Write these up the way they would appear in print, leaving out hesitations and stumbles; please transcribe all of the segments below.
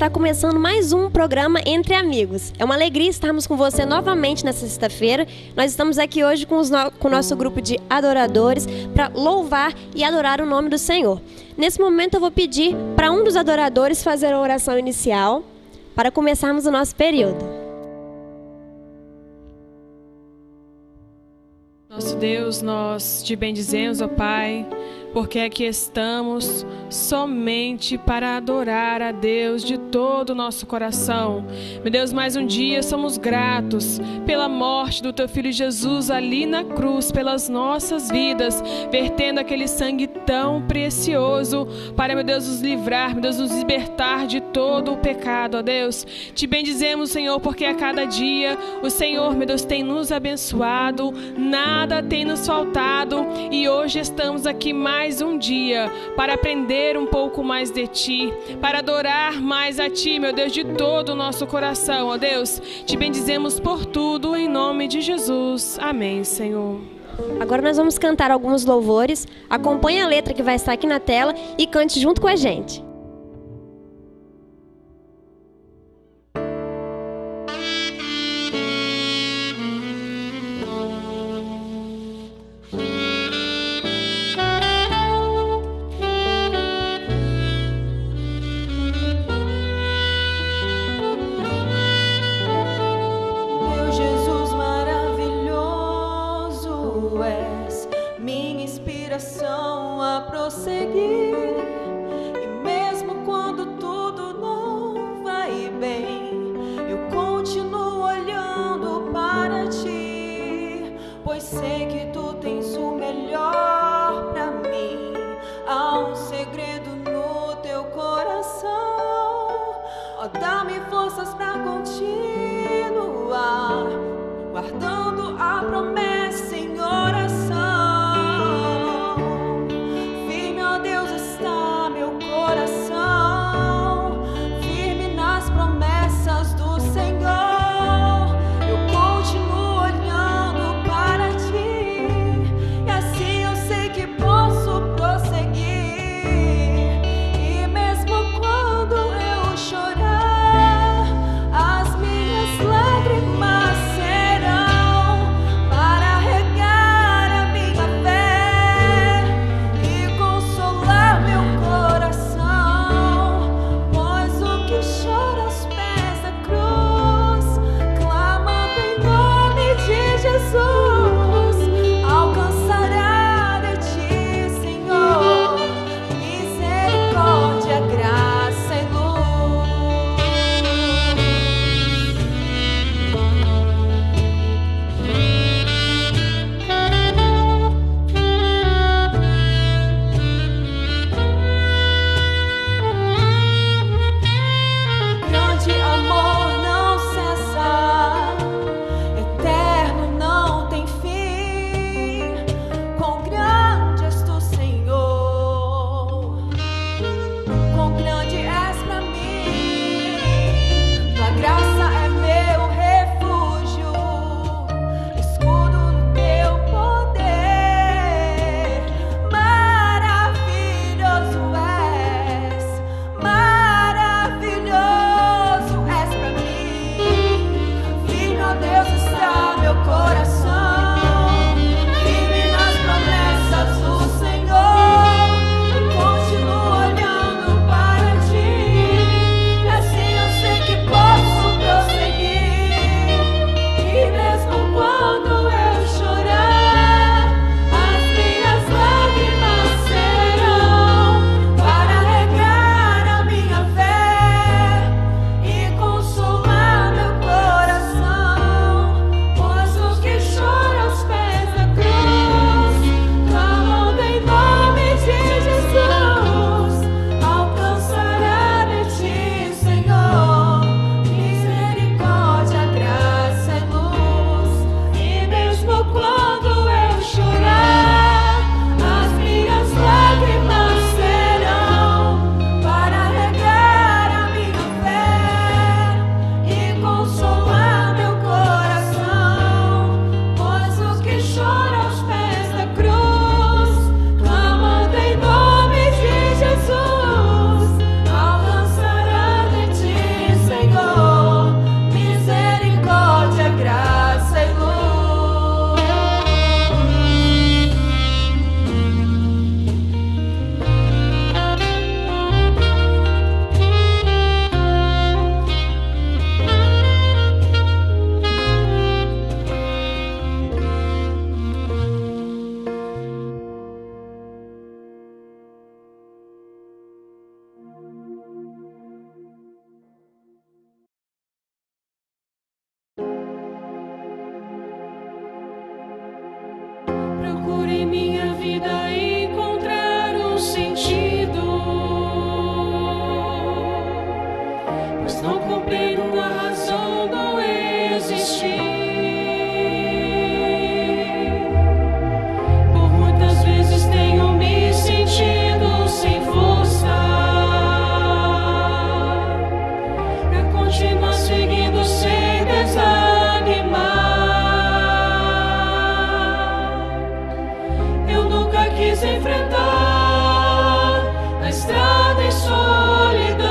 está começando mais um programa Entre Amigos. É uma alegria estarmos com você novamente nessa sexta-feira. Nós estamos aqui hoje com o nosso grupo de adoradores para louvar e adorar o nome do Senhor. Nesse momento eu vou pedir para um dos adoradores fazer a oração inicial para começarmos o nosso período. Nosso Deus, nós te bendizemos, ó Pai, porque aqui estamos somente para adorar a Deus de todo o nosso coração. Meu Deus, mais um dia somos gratos pela morte do Teu Filho Jesus ali na cruz, pelas nossas vidas, vertendo aquele sangue tão precioso para, meu Deus, nos livrar, meu Deus, nos libertar de todo o pecado, ó Deus. Te bendizemos, Senhor, porque a cada dia o Senhor, meu Deus, tem nos abençoado, nada tem nos faltado e hoje estamos aqui mais um dia para aprender um pouco mais de Ti, para adorar mais a Ti, meu Deus, de todo o nosso coração, ó Deus. Te bendizemos por tudo, em nome de Jesus. Amém, Senhor. Agora nós vamos cantar alguns louvores. Acompanhe a letra que vai estar aqui na tela e cante junto com a gente. A prosseguir, e mesmo quando tudo não vai bem, eu continuo olhando para Ti, pois sei que Tu tens o melhor para mim. Há um segredo no Teu coração, ó, dá-me forças para continuar, guardando a promessa em oração. Deus, preciso enfrentar a estrada em solidão,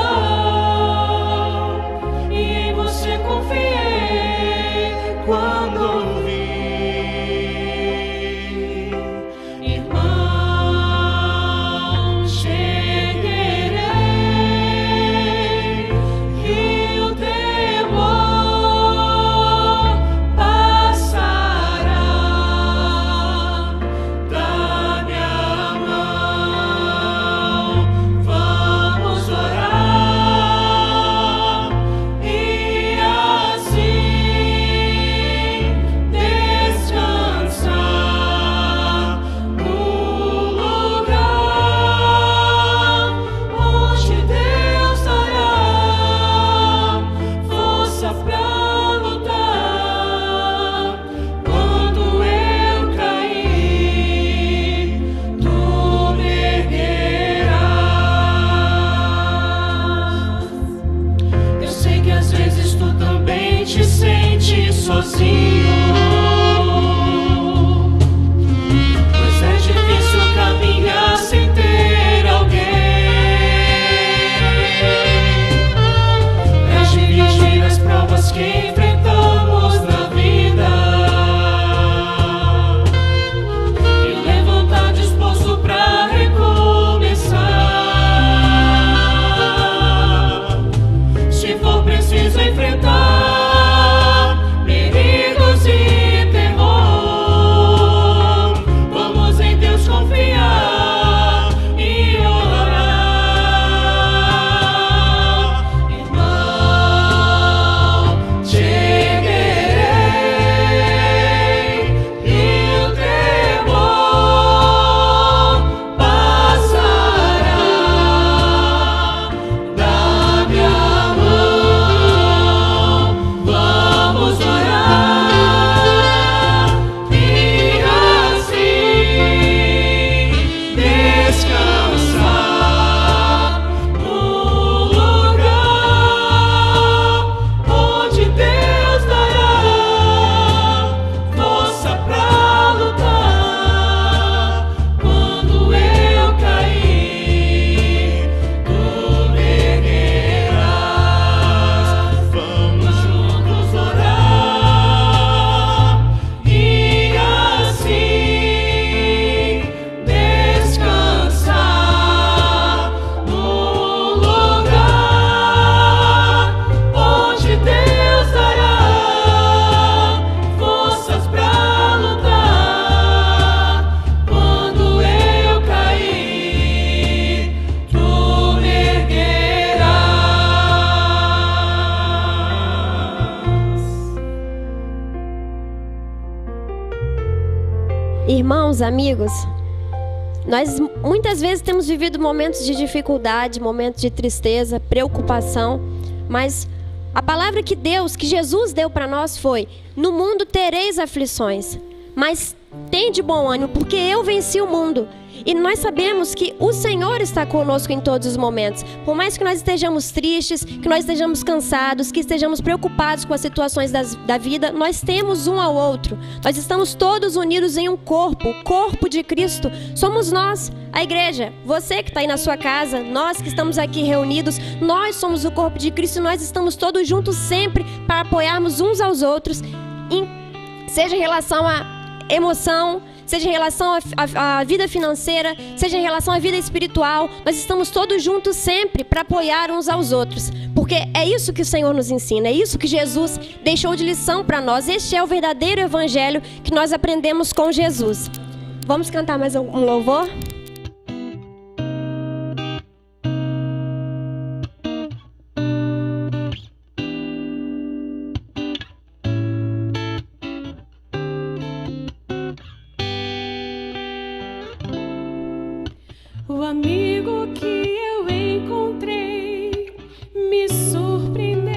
e em você confiei quando vi. Irmão, chegarei e o temor passará. Dá-me a mão, vamos orar e assim descansar no lugar onde Deus dará força pra lutar. Quando eu cair, tu me erguerás. Eu sei que às vezes tu também te sente sozinho, pois é difícil caminhar sem ter alguém pra dividir as provas que enfrentamos na vida e levantar disposto pra recomeçar. Se for preciso enfrentar perigos e temor, vamos em Deus confiar e orar. Irmão, chegarei e o temor passará. Dá-me a mão, vamos orar e assim descansar no lugar onde Deus dará força pra lutar. Quando eu cair, tu me erguerás. Vamos juntos orar e assim descansar no lugar onde Deus dará forças pra lutar. Quando eu cair, tu me erguerás. Irmãos, amigos, nós muitas vezes temos vivido momentos de dificuldade, momentos de tristeza, preocupação, mas a palavra que Jesus deu para nós foi: no mundo tereis aflições, mas tem de bom ânimo, porque eu venci o mundo. E nós sabemos que o Senhor está conosco em todos os momentos. Por mais que nós estejamos tristes, que nós estejamos cansados, que estejamos preocupados com as situações da vida, nós temos um ao outro. Nós estamos todos unidos em um corpo, o corpo de Cristo. Somos nós, a igreja. Você que está aí na sua casa, nós que estamos aqui reunidos, nós somos o corpo de Cristo e nós estamos todos juntos sempre para apoiarmos uns aos outros, seja em relação a emoção, seja em relação à vida financeira, seja em relação à vida espiritual. Nós estamos todos juntos sempre para apoiar uns aos outros, porque é isso que o Senhor nos ensina, é isso que Jesus deixou de lição para nós. Este é o verdadeiro evangelho que nós aprendemos com Jesus. Vamos cantar mais um louvor? O amigo que eu encontrei me surpreendeu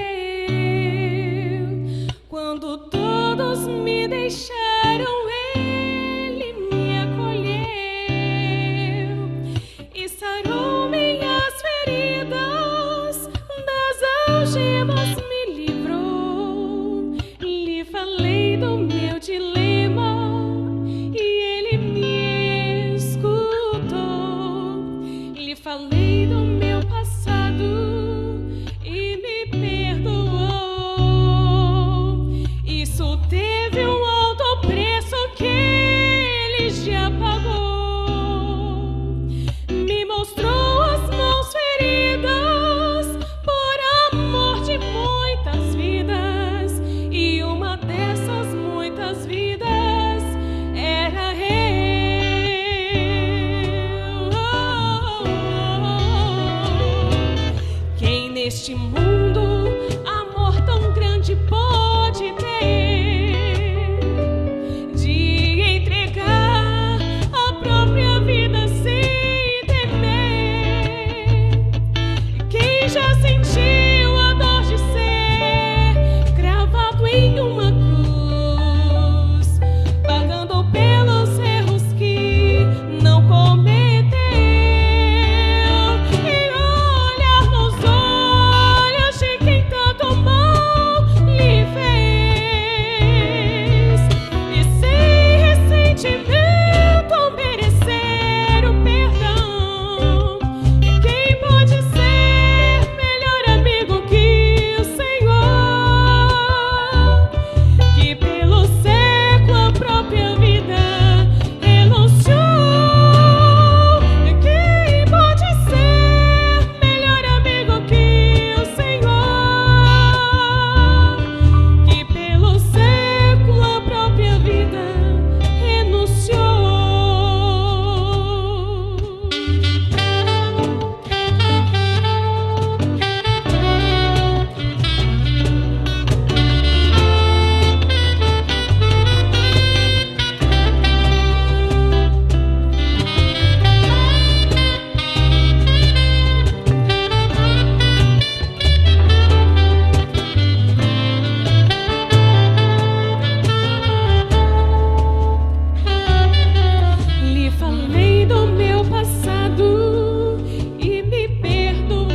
quando todos me deixaram. Ele me acolheu e sarou minhas feridas, das algemas me livrou. Lhe falei do meu dilema e ele me escutou. neste mundo amor tão grande pode ter, de entregar a própria vida sem temer. Quem já sentiu a dor de ser cravado em uma cruz, pagando pelos erros que não cometeu, e olhar nos olhos de quem tanto mal lhe fez, e sem ressentimento merecer o perdão. E quem pode ser melhor amigo que o Senhor, que pelo século a própria vida renunciou? E quem pode ser melhor amigo que o Senhor, que pelo século a própria vida renunciou? Lhe falei do meu passado e me perdoou.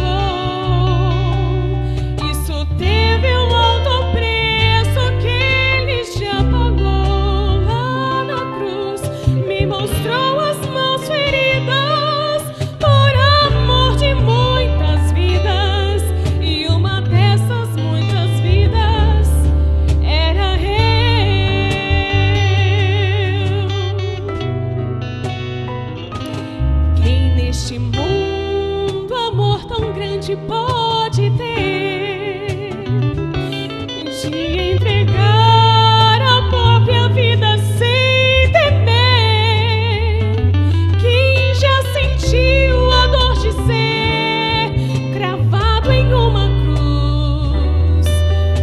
Isso teve um alto preço que ele já pagou lá na cruz. Me mostrou as mãos feridas por amor de muitas vidas, e uma dessas muitas vidas era eu. Quem neste mundo amor tão grande pode ter, de entregar a própria vida sem temer? Quem já sentiu a dor de ser cravado em uma cruz,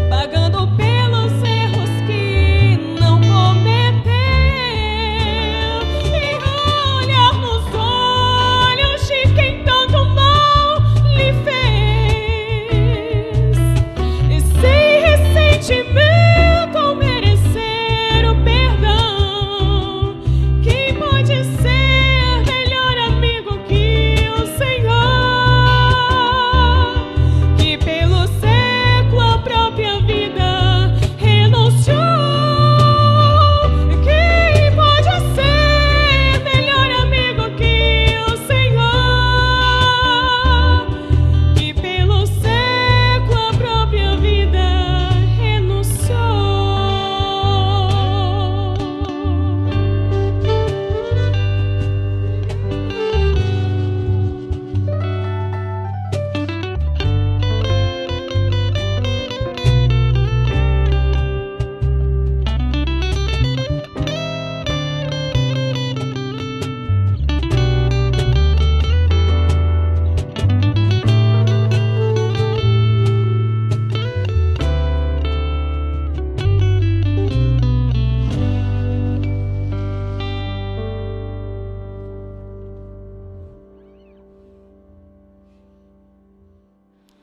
pagando pelos erros que não cometeu, e olhar nos olhos de quem tanto mal lhe fez, e sem ressentimento merecer o perdão? Quem pode ser melhor amigo que o Senhor, que pelo século a própria vida renunciou? Quem pode ser melhor amigo que o Senhor, que pelo século a própria vida renunciou?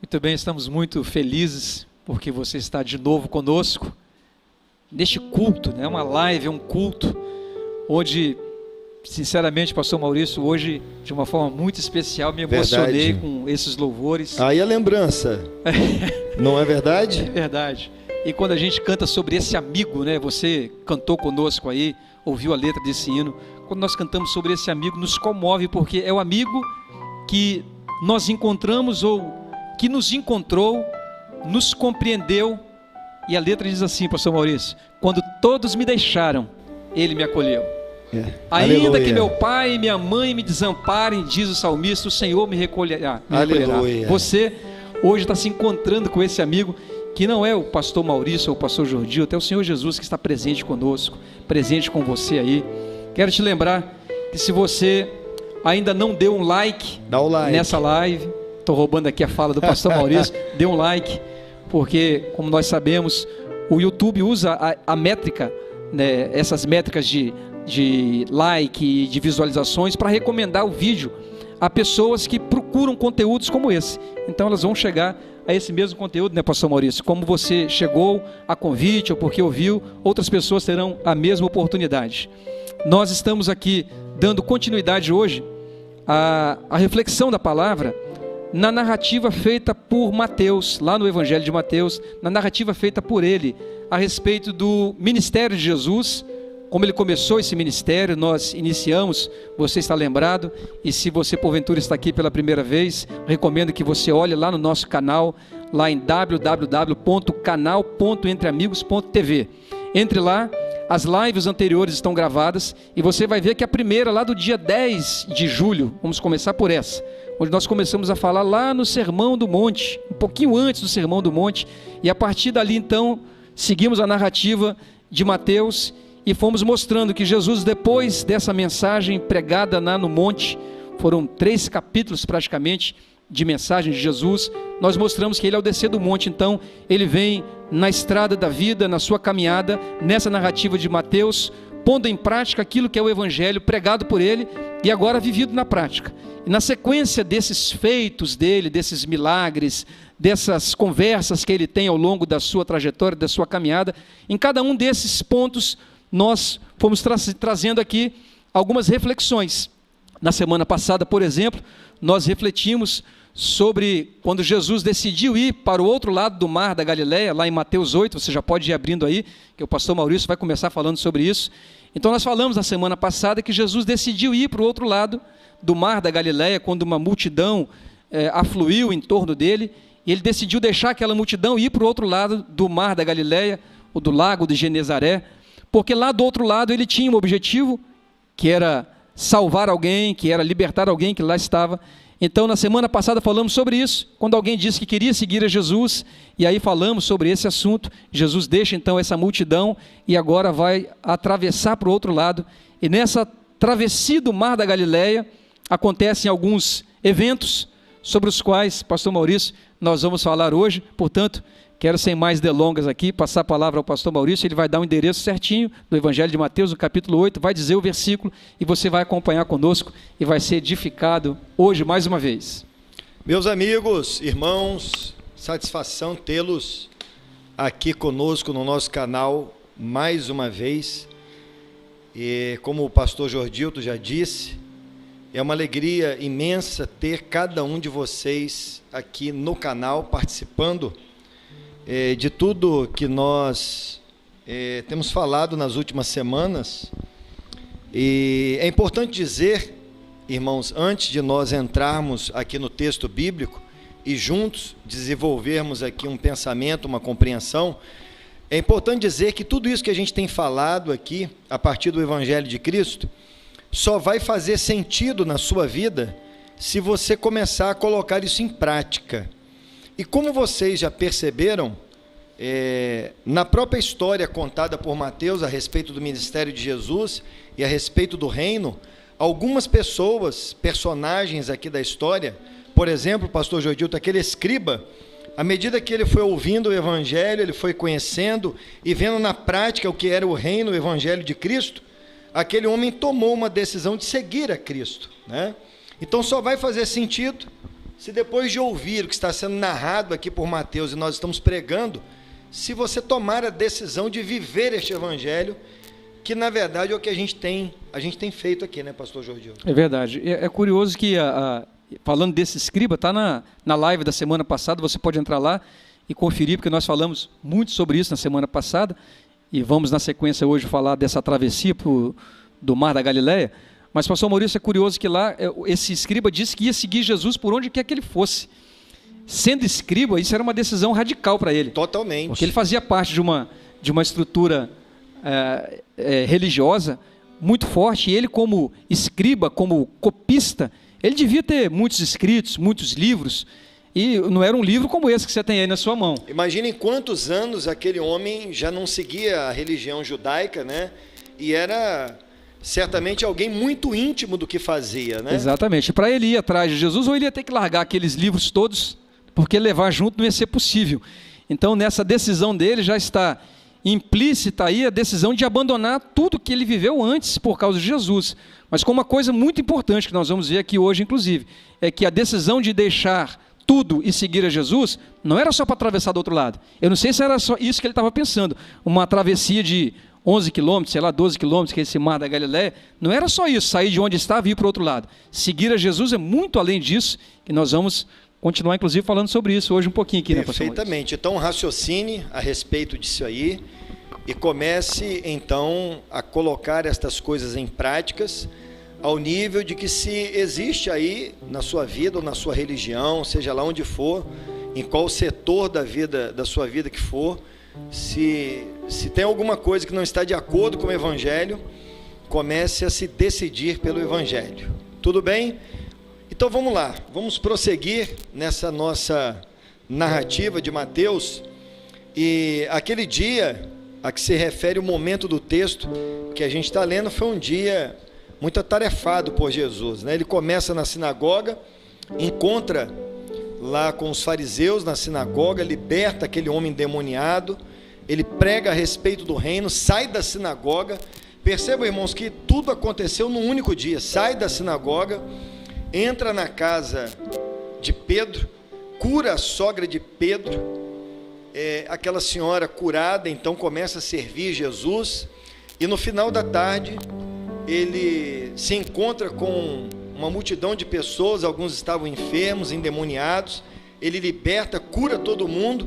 Muito bem, estamos muito felizes porque você está de novo conosco neste culto, né? Uma live, um culto, onde, sinceramente, pastor Maurício, hoje, de uma forma muito especial, me emocionei com esses louvores. Aí a lembrança, não é verdade? É verdade. E quando a gente canta sobre esse amigo, né? Você cantou conosco aí, ouviu a letra desse hino. Quando nós cantamos sobre esse amigo, nos comove, porque é o amigo que nós encontramos ou que nos encontrou, nos compreendeu. E a letra diz assim, pastor Maurício: quando todos me deixaram, ele me acolheu. Ainda Aleluia. que meu pai e minha mãe me desamparem, diz o salmista, o Senhor me recolherá. Aleluia. Você hoje está se encontrando com esse amigo, que não é o pastor Maurício ou o pastor Jordil, até o Senhor Jesus que está presente conosco, presente com você aí. Quero te lembrar que se você ainda não deu um like, dá o like nessa live, estou roubando aqui a fala do pastor Maurício, dê um like, porque, como nós sabemos, o YouTube usa a métrica, né, essas métricas de like, de visualizações, para recomendar o vídeo a pessoas que procuram conteúdos como esse. Então elas vão chegar a esse mesmo conteúdo, né, pastor Maurício? Como você chegou a convite ou porque ouviu, outras pessoas terão a mesma oportunidade. Nós estamos aqui dando continuidade hoje à reflexão da palavra na narrativa feita por Mateus, lá no Evangelho de Mateus, na narrativa feita por ele a respeito do ministério de Jesus, como ele começou esse ministério. Nós iniciamos, você está lembrado, e se você porventura está aqui pela primeira vez, recomendo que você olhe lá no nosso canal, lá em www.canal.entreamigos.tv. Entre lá, as lives anteriores estão gravadas, e você vai ver que a primeira, lá do dia 10 de julho, vamos começar por essa, onde nós começamos a falar lá no Sermão do Monte, um pouquinho antes do Sermão do Monte, e a partir dali então, seguimos a narrativa de Mateus, e fomos mostrando que Jesus, depois dessa mensagem pregada lá no monte, foram 3 capítulos praticamente de mensagem de Jesus, nós mostramos que ele, ao descer do monte, então, ele vem na estrada da vida, na sua caminhada, nessa narrativa de Mateus, pondo em prática aquilo que é o evangelho pregado por ele e agora vivido na prática. E na sequência desses feitos dele, desses milagres, dessas conversas que ele tem ao longo da sua trajetória, da sua caminhada, em cada um desses pontos, nós fomos trazendo aqui algumas reflexões. Na semana passada, por exemplo, nós refletimos sobre quando Jesus decidiu ir para o outro lado do mar da Galileia, lá em Mateus 8, você já pode ir abrindo aí, que o pastor Maurício vai começar falando sobre isso. Então nós falamos na semana passada que Jesus decidiu ir para o outro lado do mar da Galileia, quando uma multidão afluiu em torno dele, e ele decidiu deixar aquela multidão e ir para o outro lado do mar da Galileia, ou do lago de Genezaré, porque lá do outro lado ele tinha um objetivo, que era salvar alguém, que era libertar alguém que lá estava. Então na semana passada falamos sobre isso, quando alguém disse que queria seguir a Jesus, e aí falamos sobre esse assunto. Jesus deixa então essa multidão e agora vai atravessar para o outro lado, e nessa travessia do mar da Galileia acontecem alguns eventos sobre os quais, pastor Maurício, nós vamos falar hoje. Portanto, quero, sem mais delongas aqui, passar a palavra ao pastor Maurício. Ele vai dar o endereço certinho do Evangelho de Mateus, no capítulo 8, vai dizer o versículo, e você vai acompanhar conosco e vai ser edificado hoje mais uma vez. Meus amigos, irmãos, satisfação tê-los aqui conosco no nosso canal mais uma vez. E como o pastor Jordilto já disse, é uma alegria imensa ter cada um de vocês aqui no canal, participando de tudo que nós temos falado nas últimas semanas. E é importante dizer, irmãos, antes de nós entrarmos aqui no texto bíblico e juntos desenvolvermos aqui um pensamento, uma compreensão, é importante dizer que tudo isso que a gente tem falado aqui, a partir do Evangelho de Cristo, só vai fazer sentido na sua vida se você começar a colocar isso em prática. E como vocês já perceberam, na própria história contada por Mateus a respeito do ministério de Jesus e a respeito do reino, algumas pessoas, personagens aqui da história, por exemplo, o pastor Jordilto, aquele escriba, à medida que ele foi ouvindo o evangelho, ele foi conhecendo e vendo na prática o que era o reino, o evangelho de Cristo, aquele homem tomou uma decisão de seguir a Cristo, né? Então só vai fazer sentido se depois de ouvir o que está sendo narrado aqui por Mateus e nós estamos pregando, se você tomar a decisão de viver este evangelho, que na verdade é o que a gente tem feito aqui, né, pastor Jordilto? É verdade. É curioso que, falando desse escriba, está na live da semana passada, você pode entrar lá e conferir, porque nós falamos muito sobre isso na semana passada, e vamos na sequência hoje falar dessa travessia do mar da Galileia. Mas, pastor Maurício, é curioso que lá esse escriba disse que ia seguir Jesus por onde quer que ele fosse. Sendo escriba, isso era uma decisão radical para ele. Totalmente. Porque ele fazia parte de uma estrutura religiosa muito forte, e ele, como escriba, como copista, ele devia ter muitos escritos, muitos livros, e não era um livro como esse que você tem aí na sua mão. Imaginem quantos anos aquele homem já não seguia a religião judaica, né? E era certamente alguém muito íntimo do que fazia, né? Exatamente. Para ele ir atrás de Jesus, ou ele ia ter que largar aqueles livros todos, porque levar junto não ia ser possível. Então, nessa decisão dele já está implícita aí a decisão de abandonar tudo que ele viveu antes por causa de Jesus. Mas com uma coisa muito importante que nós vamos ver aqui hoje, inclusive, é que a decisão de deixar tudo e seguir a Jesus não era só para atravessar do outro lado. Eu não sei se era só isso que ele estava pensando. Uma travessia de 11 quilômetros, sei lá, 12 quilômetros, que é esse mar da Galileia. Não era só isso, sair de onde estava e ir para o outro lado. Seguir a Jesus é muito além disso, que nós vamos continuar, inclusive, falando sobre isso hoje um pouquinho aqui, né, pastor? Perfeitamente. Então, raciocine a respeito disso aí e comece, então, a colocar estas coisas em práticas ao nível de que, se existe aí na sua vida ou na sua religião, seja lá onde for, em qual setor da sua vida que for, se tem alguma coisa que não está de acordo com o Evangelho, comece a se decidir pelo Evangelho. Tudo bem? Então vamos lá, vamos prosseguir nessa nossa narrativa de Mateus. E aquele dia a que se refere o momento do texto que a gente está lendo foi um dia muito atarefado por Jesus, né? Ele começa na sinagoga, encontra lá com os fariseus na sinagoga, liberta aquele homem endemoniado, ele prega a respeito do reino, sai da sinagoga. Percebam, irmãos, que tudo aconteceu num único dia. Sai da sinagoga, entra na casa de Pedro, cura a sogra de Pedro, aquela senhora curada, então começa a servir Jesus, e no final da tarde ele se encontra com uma multidão de pessoas, alguns estavam enfermos, endemoniados, ele liberta, cura todo mundo,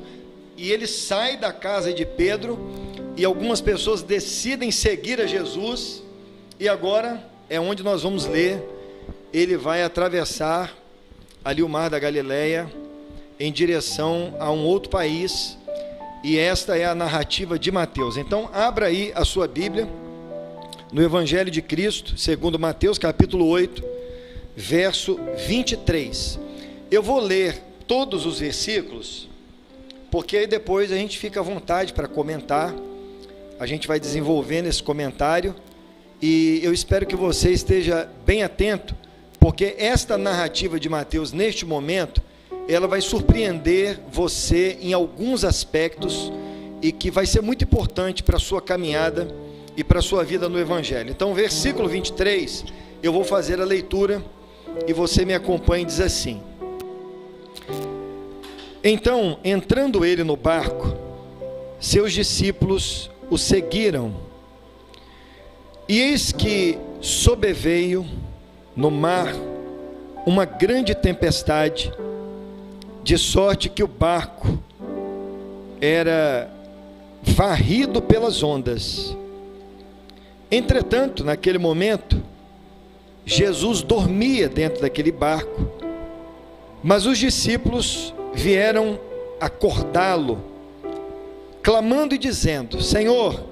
e ele sai da casa de Pedro, e algumas pessoas decidem seguir a Jesus, e agora é onde nós vamos ler, ele vai atravessar ali o mar da Galileia, em direção a um outro país, e esta é a narrativa de Mateus. Então, abra aí a sua Bíblia, no Evangelho de Cristo, segundo Mateus, capítulo 8, verso 23. Eu vou ler todos os versículos, porque aí depois a gente fica à vontade para comentar, a gente vai desenvolvendo esse comentário, e eu espero que você esteja bem atento, porque esta narrativa de Mateus, neste momento, ela vai surpreender você em alguns aspectos, e que vai ser muito importante para a sua caminhada e para a sua vida no Evangelho. Então, versículo 23, eu vou fazer a leitura, e você me acompanha e diz assim: Então, entrando ele no barco, seus discípulos o seguiram, e eis que sobreveio no mar uma grande tempestade, de sorte que o barco era varrido pelas ondas. Entretanto, naquele momento, Jesus dormia dentro daquele barco, mas os discípulos vieram acordá-lo, clamando e dizendo: Senhor,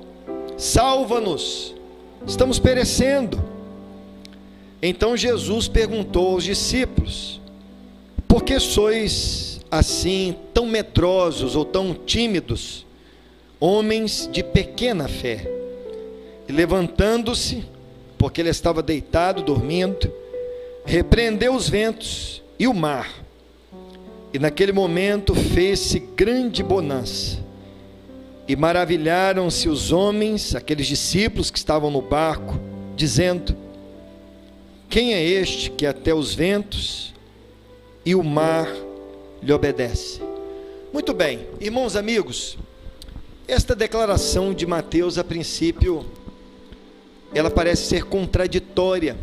salva-nos, estamos perecendo. Então Jesus perguntou aos discípulos: por que sois assim tão medrosos ou tão tímidos, homens de pequena fé? E levantando-se, porque ele estava deitado, dormindo, repreendeu os ventos e o mar, e naquele momento fez-se grande bonança, e maravilharam-se os homens, aqueles discípulos que estavam no barco, dizendo: quem é este que até os ventos e o mar lhe obedece? Muito bem, irmãos amigos, esta declaração de Mateus, a princípio, ela parece ser contraditória,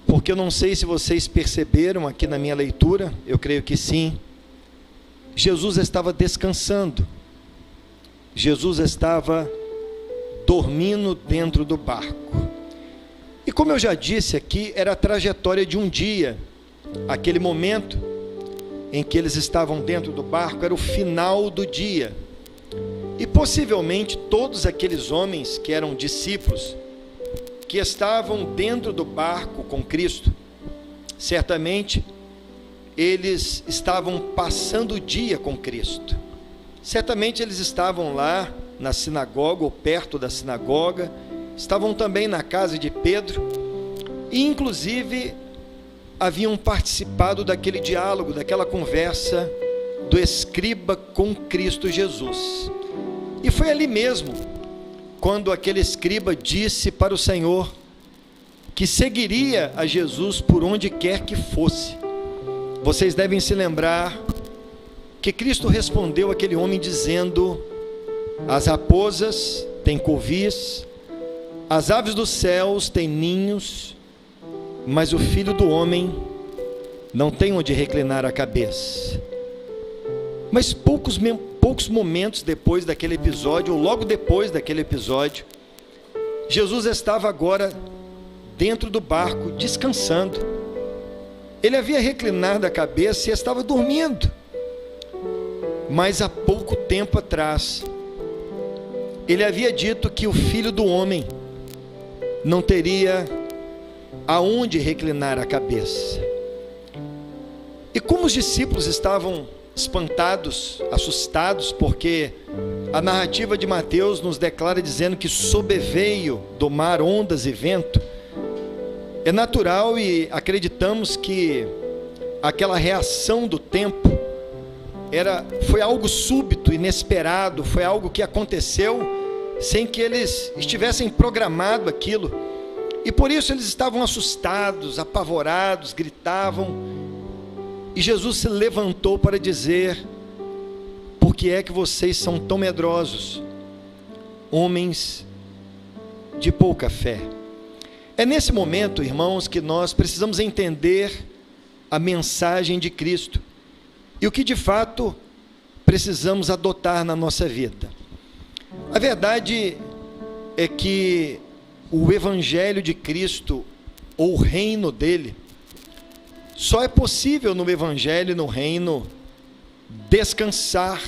porque eu não sei se vocês perceberam aqui na minha leitura, eu creio que sim. Jesus estava descansando, Jesus estava dormindo dentro do barco, e como eu já disse aqui, era a trajetória de um dia. Aquele momento em que eles estavam dentro do barco era o final do dia, e possivelmente todos aqueles homens que eram discípulos, que estavam dentro do barco com Cristo, certamente eles estavam passando o dia com Cristo, certamente eles estavam lá na sinagoga ou perto da sinagoga, estavam também na casa de Pedro e, inclusive, haviam participado daquele diálogo, daquela conversa do escriba com Cristo Jesus. E foi ali mesmo, quando aquele escriba disse para o Senhor que seguiria a Jesus por onde quer que fosse. Vocês devem se lembrar que Cristo respondeu àquele homem dizendo: as raposas têm covis, as aves dos céus têm ninhos, mas o Filho do Homem não tem onde reclinar a cabeça. Mas poucos momentos depois daquele episódio, ou logo depois daquele episódio, Jesus estava agora dentro do barco, descansando. Ele havia reclinado a cabeça e estava dormindo. Mas há pouco tempo atrás, ele havia dito que o Filho do Homem não teria aonde reclinar a cabeça. E como os discípulos estavam espantados, assustados, porque a narrativa de Mateus nos declara dizendo que sobreveio do mar ondas e vento, é natural e acreditamos que aquela reação do tempo foi algo súbito, inesperado, foi algo que aconteceu sem que eles estivessem programado aquilo, e por isso eles estavam assustados, apavorados, gritavam, e Jesus se levantou para dizer: por que é que vocês são tão medrosos, homens de pouca fé? É nesse momento, irmãos, que nós precisamos entender a mensagem de Cristo e o que de fato precisamos adotar na nossa vida. A verdade é que o Evangelho de Cristo, ou o reino dele, só é possível no Evangelho e no reino descansar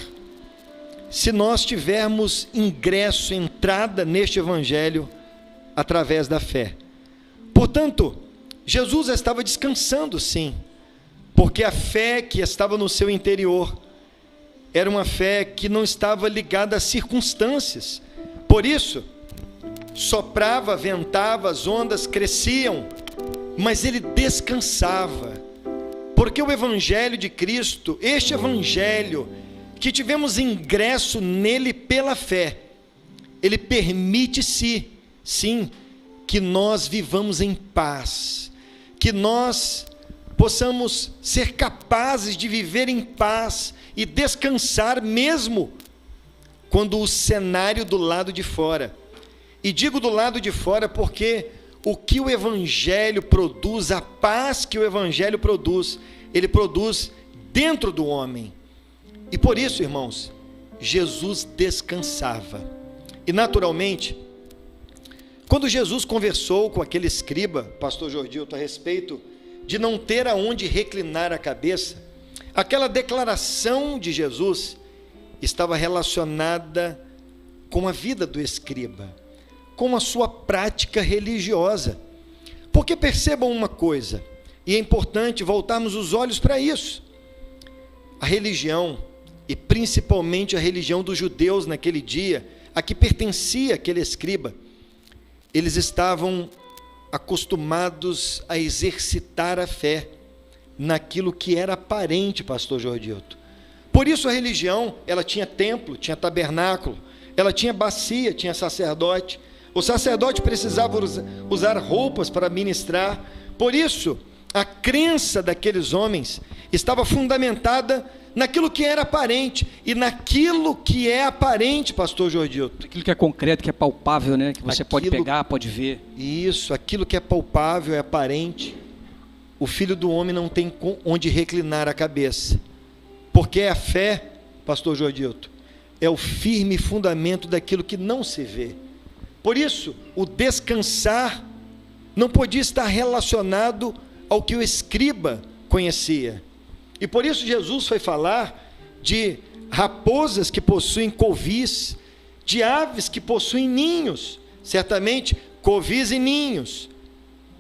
se nós tivermos ingresso, entrada neste Evangelho através da fé. Portanto, Jesus estava descansando sim, porque a fé que estava no seu interior era uma fé que não estava ligada às circunstâncias. Por isso, soprava, ventava, as ondas cresciam, mas ele descansava, porque o Evangelho de Cristo, este Evangelho que tivemos ingresso nele pela fé, ele permite sim, que nós vivamos em paz, que nós possamos ser capazes de viver em paz e descansar mesmo quando o cenário do lado de fora, e digo do lado de fora porque o que o Evangelho produz, a paz que o Evangelho produz, ele produz dentro do homem. E por isso, irmãos, Jesus descansava. E naturalmente, quando Jesus conversou com aquele escriba, pastor Jordilton, a respeito de não ter aonde reclinar a cabeça, aquela declaração de Jesus estava relacionada com a vida do escriba, com a sua prática religiosa. Porque percebam uma coisa, e é importante voltarmos os olhos para isso: a religião, e principalmente a religião dos judeus naquele dia, a que pertencia aquele escriba, eles estavam acostumados a exercitar a fé naquilo que era aparente, pastor Jordilton. Por isso a religião, ela tinha templo, tinha tabernáculo, ela tinha bacia, tinha sacerdote. O sacerdote precisava usar roupas para ministrar. Por isso, a crença daqueles homens estava fundamentada naquilo que era aparente. E naquilo que é aparente, pastor Jordilton, aquilo que é concreto, que é palpável, né? Que você pode pegar, pode ver. Isso, aquilo que é palpável, é aparente. O Filho do Homem não tem onde reclinar a cabeça. Porque a fé, pastor Jordilton, é o firme fundamento daquilo que não se vê. Por isso, o descansar não podia estar relacionado ao que o escriba conhecia. E por isso Jesus foi falar de raposas que possuem covis, de aves que possuem ninhos. Certamente, covis e ninhos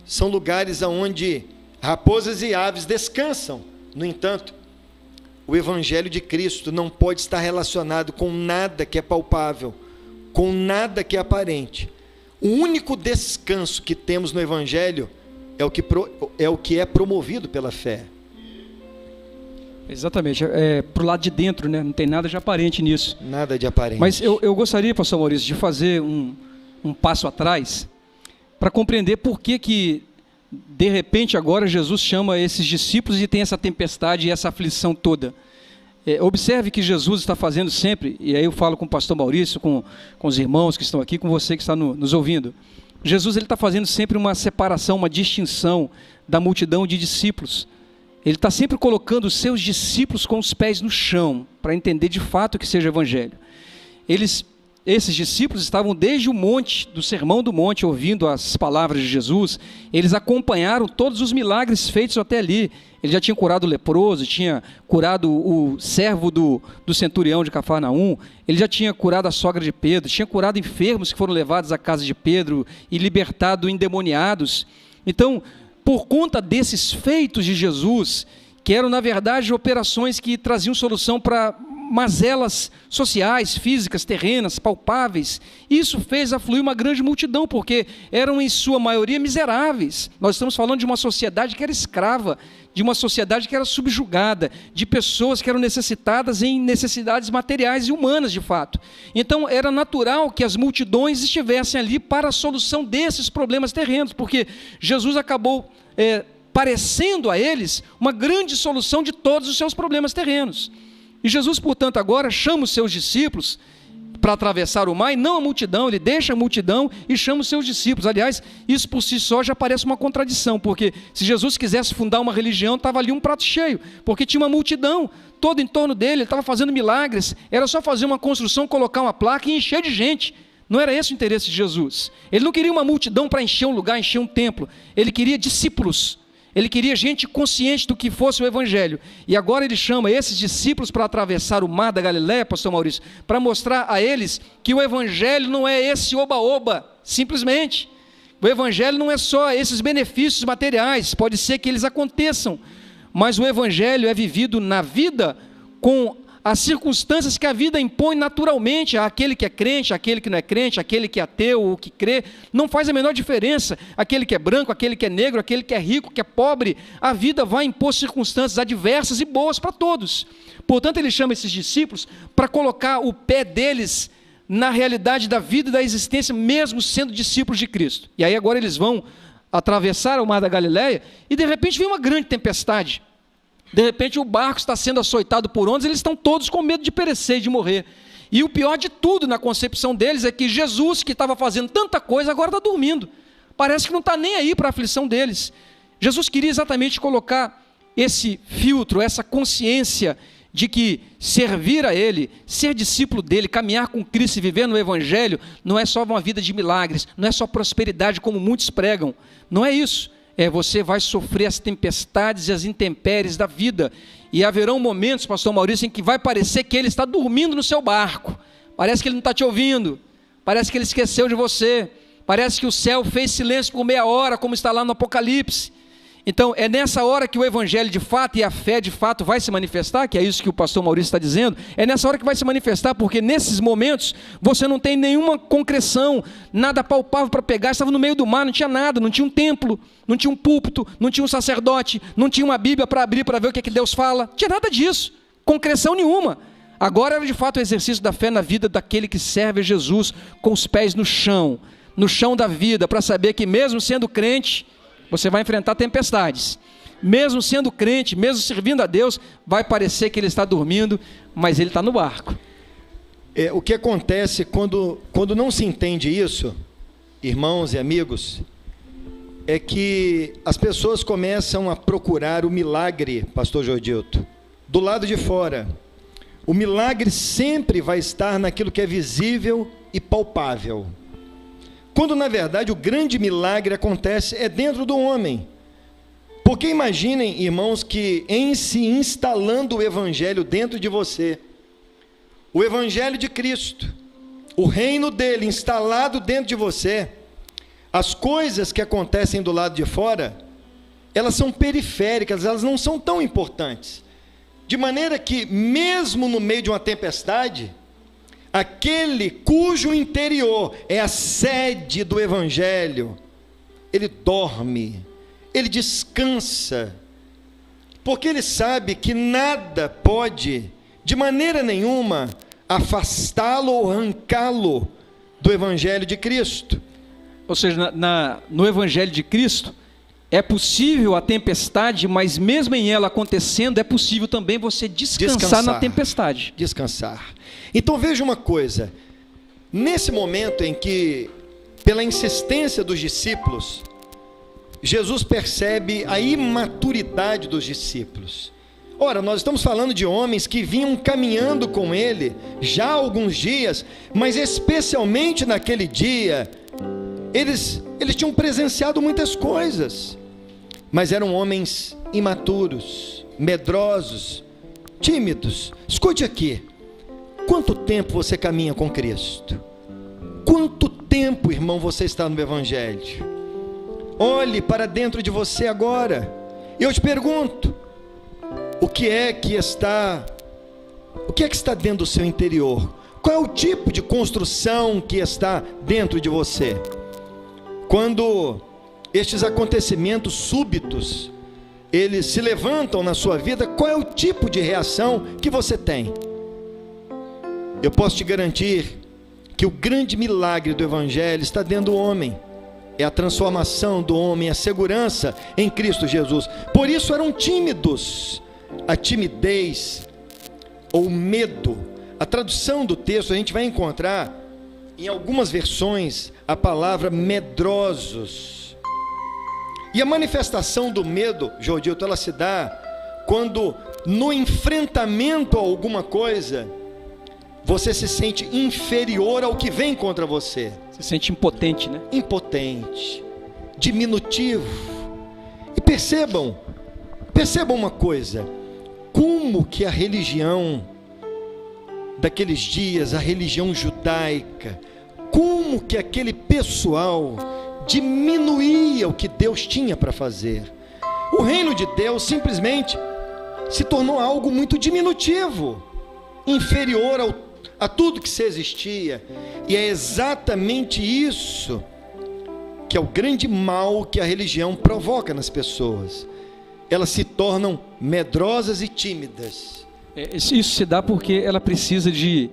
são lugares onde raposas e aves descansam. No entanto, o Evangelho de Cristo não pode estar relacionado com nada que é palpável, com nada que é aparente. O único descanso que temos no Evangelho é o que é promovido pela fé. Exatamente, pro lado de dentro, né? Não tem nada de aparente nisso. Nada de aparente. Mas eu gostaria, pastor Maurício, de fazer um passo atrás para compreender por que de repente agora Jesus chama esses discípulos e tem essa tempestade e essa aflição toda. Observe que Jesus está fazendo sempre, e aí eu falo com o pastor Maurício, com os irmãos que estão aqui, com você que está nos ouvindo. Jesus ele está fazendo sempre uma separação, uma distinção da multidão de discípulos. Ele está sempre colocando os seus discípulos com os pés no chão, para entender de fato o que seja o Evangelho. Esses discípulos estavam desde o monte, do Sermão do Monte, ouvindo as palavras de Jesus. Eles acompanharam todos os milagres feitos até ali. Ele já tinha curado o leproso, tinha curado o servo do centurião de Cafarnaum, ele já tinha curado a sogra de Pedro, tinha curado enfermos que foram levados à casa de Pedro e libertado endemoniados. Então, por conta desses feitos de Jesus, que eram na verdade operações que traziam solução para mazelas sociais, físicas, terrenas, palpáveis, isso fez afluir uma grande multidão, porque eram em sua maioria miseráveis. Nós estamos falando de uma sociedade que era escrava, de uma sociedade que era subjugada, de pessoas que eram necessitadas em necessidades materiais e humanas de fato. Então era natural que as multidões estivessem ali para a solução desses problemas terrenos, porque Jesus acabou parecendo a eles uma grande solução de todos os seus problemas terrenos. E Jesus, portanto, agora chama os seus discípulos para atravessar o mar, e não a multidão, ele deixa a multidão e chama os seus discípulos. Aliás, isso por si só já parece uma contradição, porque se Jesus quisesse fundar uma religião, estava ali um prato cheio, porque tinha uma multidão toda em torno dele, ele estava fazendo milagres, era só fazer uma construção, colocar uma placa e encher de gente. Não era esse o interesse de Jesus. Ele não queria uma multidão para encher um lugar, encher um templo, ele queria discípulos. Ele queria gente consciente do que fosse o Evangelho. E agora ele chama esses discípulos para atravessar o mar da Galileia, pastor Maurício, para mostrar a eles que o Evangelho não é esse oba-oba, simplesmente. O Evangelho não é só esses benefícios materiais, pode ser que eles aconteçam, mas o Evangelho é vivido na vida com as circunstâncias que a vida impõe naturalmente àquele que é crente, àquele que não é crente, àquele que é ateu ou que crê, não faz a menor diferença, aquele que é branco, aquele que é negro, aquele que é rico, que é pobre, a vida vai impor circunstâncias adversas e boas para todos. Portanto, ele chama esses discípulos para colocar o pé deles na realidade da vida e da existência, mesmo sendo discípulos de Cristo. E aí agora eles vão atravessar o mar da Galileia e de repente vem uma grande tempestade. De repente o barco está sendo açoitado por ondas, eles estão todos com medo de perecer e de morrer. E o pior de tudo na concepção deles é que Jesus, que estava fazendo tanta coisa, agora está dormindo. Parece que não está nem aí para a aflição deles. Jesus queria exatamente colocar esse filtro, essa consciência de que servir a Ele, ser discípulo dEle, caminhar com Cristo e viver no Evangelho, não é só uma vida de milagres, não é só prosperidade como muitos pregam. Não é isso. Você vai sofrer as tempestades e as intempéries da vida, e haverão momentos, pastor Maurício, em que vai parecer que ele está dormindo no seu barco, parece que ele não está te ouvindo, parece que ele esqueceu de você, parece que o céu fez silêncio por meia hora, como está lá no Apocalipse. Então é nessa hora que o Evangelho de fato e a fé de fato vai se manifestar, que é isso que o pastor Maurício está dizendo, é nessa hora que vai se manifestar, porque nesses momentos você não tem nenhuma concreção, nada palpável para pegar, estava no meio do mar, não tinha nada, não tinha um templo, não tinha um púlpito, não tinha um sacerdote, não tinha uma Bíblia para abrir para ver o que é que Deus fala, não tinha nada disso, concreção nenhuma. Agora era de fato o exercício da fé na vida daquele que serve a Jesus com os pés no chão da vida, para saber que mesmo sendo crente, você vai enfrentar tempestades. Mesmo sendo crente, mesmo servindo a Deus, vai parecer que ele está dormindo, mas ele está no barco. O que acontece quando não se entende isso, irmãos e amigos, é que as pessoas começam a procurar o milagre, pastor Jordilto, do lado de fora. O milagre sempre vai estar naquilo que é visível e palpável. Quando na verdade o grande milagre acontece dentro do homem. Porque imaginem, irmãos, que em se instalando o Evangelho dentro de você, o Evangelho de Cristo, o reino dele instalado dentro de você, as coisas que acontecem do lado de fora, elas são periféricas, elas não são tão importantes. De maneira que mesmo no meio de uma tempestade, aquele cujo interior é a sede do Evangelho, ele dorme, ele descansa, porque ele sabe que nada pode, de maneira nenhuma, afastá-lo ou arrancá-lo do Evangelho de Cristo. Ou seja, no Evangelho de Cristo, é possível a tempestade, mas mesmo em ela acontecendo, é possível também você descansar na tempestade. Descansar. Então veja uma coisa, nesse momento em que, pela insistência dos discípulos, Jesus percebe a imaturidade dos discípulos. Ora, nós estamos falando de homens que vinham caminhando com ele já há alguns dias, mas especialmente naquele dia, eles tinham presenciado muitas coisas, mas eram homens imaturos, medrosos, tímidos. Escute aqui, quanto tempo você caminha com Cristo? Quanto tempo, irmão, você está no Evangelho? Olhe para dentro de você agora, e eu te pergunto, o que é que está dentro do seu interior? Qual é o tipo de construção que está dentro de você? Quando estes acontecimentos súbitos, eles se levantam na sua vida, qual é o tipo de reação que você tem? Eu posso te garantir que o grande milagre do Evangelho está dentro do homem. É a transformação do homem, a segurança em Cristo Jesus. Por isso eram tímidos. A timidez ou o medo, a tradução do texto a gente vai encontrar em algumas versões a palavra medrosos. E a manifestação do medo, Jordilton, ela se dá quando no enfrentamento a alguma coisa você se sente inferior ao que vem contra você. Se sente impotente, né? Impotente, diminutivo. E percebam uma coisa, como que a religião daqueles dias, a religião judaica, como que aquele pessoal diminuía o que Deus tinha para fazer. O reino de Deus simplesmente se tornou algo muito diminutivo, inferior a tudo que se existia, e é exatamente isso que é o grande mal que a religião provoca nas pessoas. Elas se tornam medrosas e tímidas. Isso se dá porque ela precisa de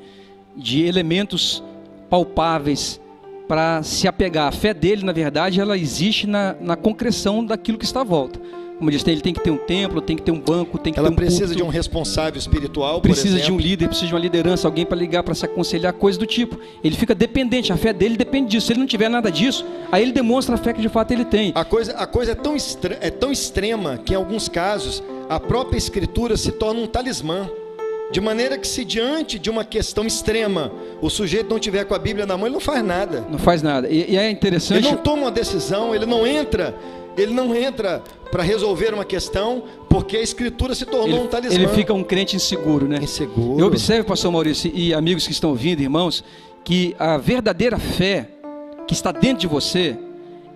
elementos palpáveis para se apegar. A fé dele, na verdade, ela existe na concreção daquilo que está à volta. Como eu disse, ele tem que ter um templo, tem que ter um banco, tem que ter um culto. Ela precisa de um responsável espiritual, precisa de um líder, precisa de uma liderança, alguém para ligar, para se aconselhar, coisa do tipo. Ele fica dependente, a fé dele depende disso. Se ele não tiver nada disso, aí ele demonstra a fé que de fato ele tem. A coisa é tão extrema que em alguns casos a própria escritura se torna um talismã. De maneira que se diante de uma questão extrema o sujeito não tiver com a Bíblia na mão, ele não faz nada. Não faz nada. E é interessante. Ele não toma uma decisão, ele não entra para resolver uma questão, porque a Escritura se tornou um talismã. Ele fica um crente inseguro, né? Inseguro. Eu observo, pastor Maurício e amigos que estão ouvindo, irmãos, que a verdadeira fé que está dentro de você,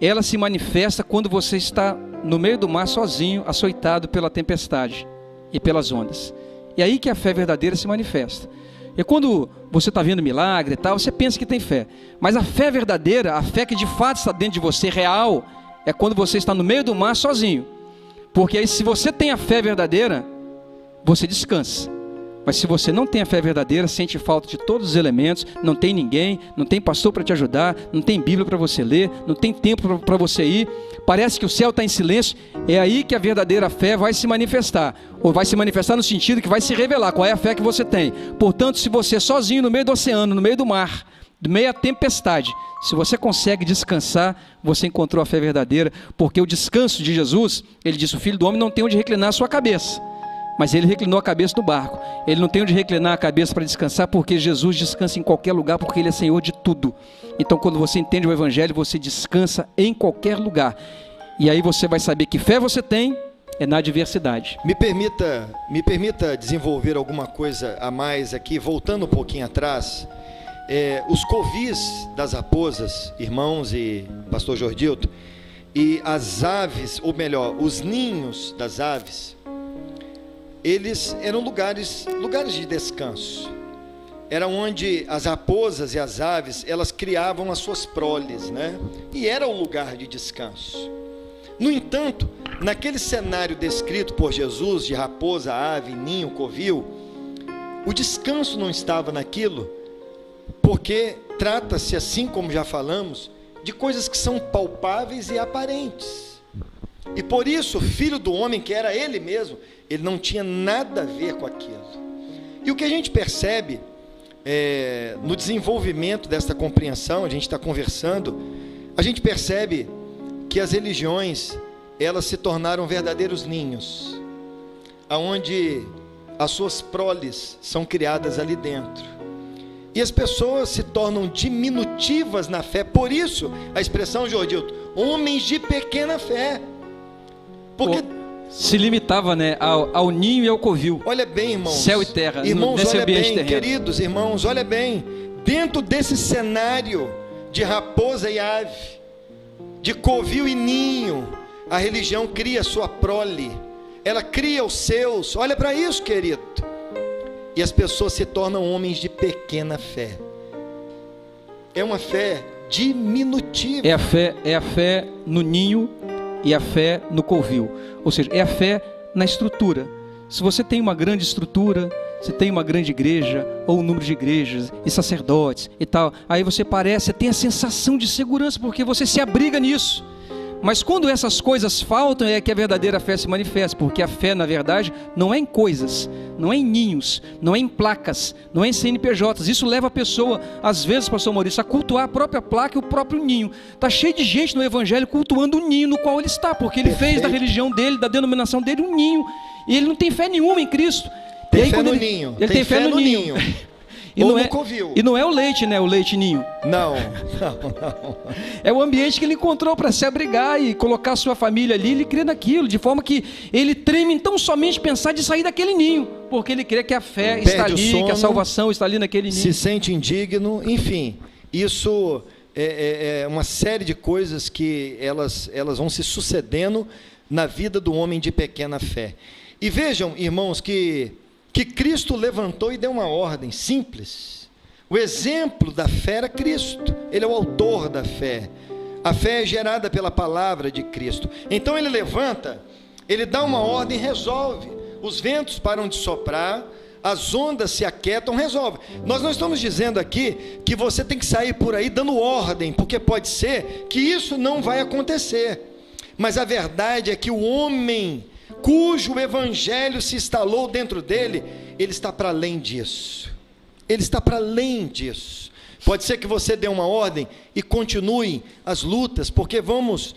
ela se manifesta quando você está no meio do mar sozinho, açoitado pela tempestade e pelas ondas. É aí que a fé verdadeira se manifesta. E quando você está vendo milagre e tal, você pensa que tem fé. Mas a fé verdadeira, a fé que de fato está dentro de você, real, é quando você está no meio do mar sozinho. Porque aí se você tem a fé verdadeira, você descansa. Mas se você não tem a fé verdadeira, sente falta de todos os elementos, não tem ninguém, não tem pastor para te ajudar, não tem Bíblia para você ler, não tem tempo para você ir, parece que o céu está em silêncio, é aí que a verdadeira fé vai se manifestar, ou vai se manifestar no sentido que vai se revelar qual é a fé que você tem. Portanto, se você sozinho no meio do oceano, no meio do mar, no meio da tempestade, se você consegue descansar, você encontrou a fé verdadeira, porque o descanso de Jesus, ele disse, o Filho do Homem não tem onde reclinar a sua cabeça. Mas ele reclinou a cabeça no barco. Ele não tem onde reclinar a cabeça para descansar, porque Jesus descansa em qualquer lugar, porque ele é Senhor de tudo. Então quando você entende o Evangelho, você descansa em qualquer lugar. E aí você vai saber que fé você tem é na adversidade. Me permita desenvolver alguma coisa a mais aqui, voltando um pouquinho atrás. Os covis das raposas, irmãos e pastor Jordilton, e as aves, ou melhor, os ninhos das aves, eles eram lugares de descanso. era onde as raposas e as aves, elas criavam as suas proles, né? E era o lugar de descanso. No entanto, naquele cenário descrito por Jesus, de raposa, ave, ninho, covil, o descanso não estava naquilo, porque trata-se, assim como já falamos, de coisas que são palpáveis e aparentes. E por isso, o Filho do Homem, que era ele mesmo, ele não tinha nada a ver com aquilo. E o que a gente percebe no desenvolvimento desta compreensão, a gente está conversando, a gente percebe que as religiões, elas se tornaram verdadeiros ninhos, aonde as suas proles são criadas ali dentro, e as pessoas se tornam diminutivas na fé. Por isso a expressão, Jordilton, homens de pequena fé, porque se limitava, né, ao ninho e ao covil. Olha bem, irmãos, céu e terra, irmãos, nesse olha ambiente bem, terreno. queridos irmãos, olha bem, dentro desse cenário de raposa e ave, de covil e ninho, a religião cria sua prole, ela cria os seus. Olha para isso, querido. E as pessoas se tornam homens de pequena fé. É uma fé diminutiva. É a fé no ninho e a fé no covil. Ou seja, é a fé na estrutura. Se você tem uma grande estrutura, você tem uma grande igreja, ou um número de igrejas e sacerdotes e tal, aí você tem a sensação de segurança, porque você se abriga nisso. Mas quando essas coisas faltam, é que a verdadeira fé se manifesta, porque a fé, na verdade, não é em coisas, não é em ninhos, não é em placas, não é em CNPJs. Isso leva a pessoa, às vezes, pastor Maurício, a cultuar a própria placa e o próprio ninho. Está cheio de gente no evangelho cultuando o ninho no qual ele está, porque ele fez da religião dele, da denominação dele, um ninho, e ele não tem fé nenhuma em Cristo. Tem fé no ninho. Ele tem fé no ninho. E ou não no é, covil. E não é o leite, né? O leite ninho. Não. É o ambiente que ele encontrou para se abrigar e colocar a sua família ali. Ele crê naquilo, de forma que ele treme então somente pensar de sair daquele ninho, porque ele crê que a fé está ali, sono, que a salvação está ali naquele ninho. Se sente indigno, enfim. Isso é uma série de coisas que elas vão se sucedendo na vida do homem de pequena fé. E vejam, irmãos, que Cristo levantou e deu uma ordem simples. O exemplo da fé era Cristo. Ele é o autor da fé. A fé é gerada pela palavra de Cristo. Então ele levanta, ele dá uma ordem e resolve. Os ventos param de soprar, as ondas se aquietam, resolve. Nós não estamos dizendo aqui que você tem que sair por aí dando ordem, porque pode ser que isso não vai acontecer. Mas a verdade é que o homem cujo evangelho se instalou dentro dele, ele está para além disso. Ele está para além disso. Pode ser que você dê uma ordem e continue as lutas, porque vamos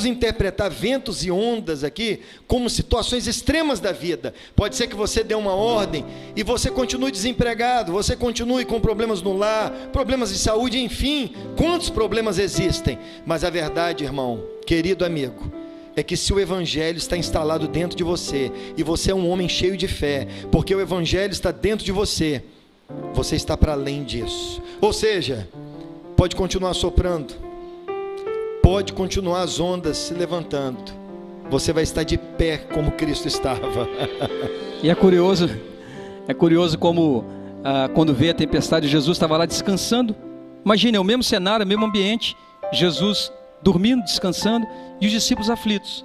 interpretar ventos e ondas aqui como situações extremas da vida. Pode ser que você dê uma ordem e você continue desempregado, você continue com problemas no lar, problemas de saúde, enfim, quantos problemas existem. Mas a verdade, irmão, querido amigo, é que se o evangelho está instalado dentro de você, e você é um homem cheio de fé, porque o evangelho está dentro de você, você está para além disso. Ou seja, pode continuar soprando, pode continuar as ondas se levantando, você vai estar de pé como Cristo estava. E é curioso como quando veio a tempestade, Jesus estava lá descansando. Imagine, é o mesmo cenário, o mesmo ambiente, Jesus dormindo, descansando, e os discípulos aflitos.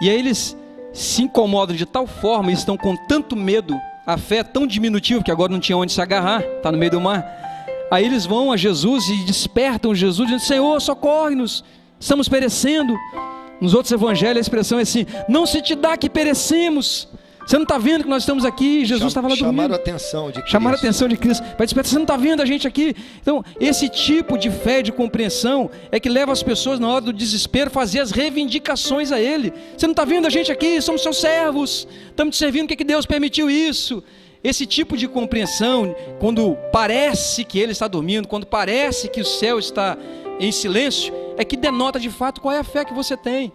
E aí eles se incomodam de tal forma, eles estão com tanto medo, a fé é tão diminutiva que agora não tinha onde se agarrar, está no meio do mar. Aí eles vão a Jesus e despertam Jesus, dizendo: Senhor, socorre-nos, estamos perecendo. Nos outros evangelhos a expressão é assim: não se te dá que perecemos. Você não está vendo que nós estamos aqui? Jesus estava lá dormindo. Chamaram a atenção de Cristo. Chamaram a atenção de Cristo. Vai despertar, você não está vendo a gente aqui? Então, esse tipo de fé, de compreensão, é que leva as pessoas, na hora do desespero, a fazer as reivindicações a Ele. Você não está vendo a gente aqui? Somos seus servos. Estamos te servindo, o que Deus permitiu isso? Esse tipo de compreensão, quando parece que Ele está dormindo, quando parece que o céu está em silêncio, é que denota de fato qual é a fé que você tem.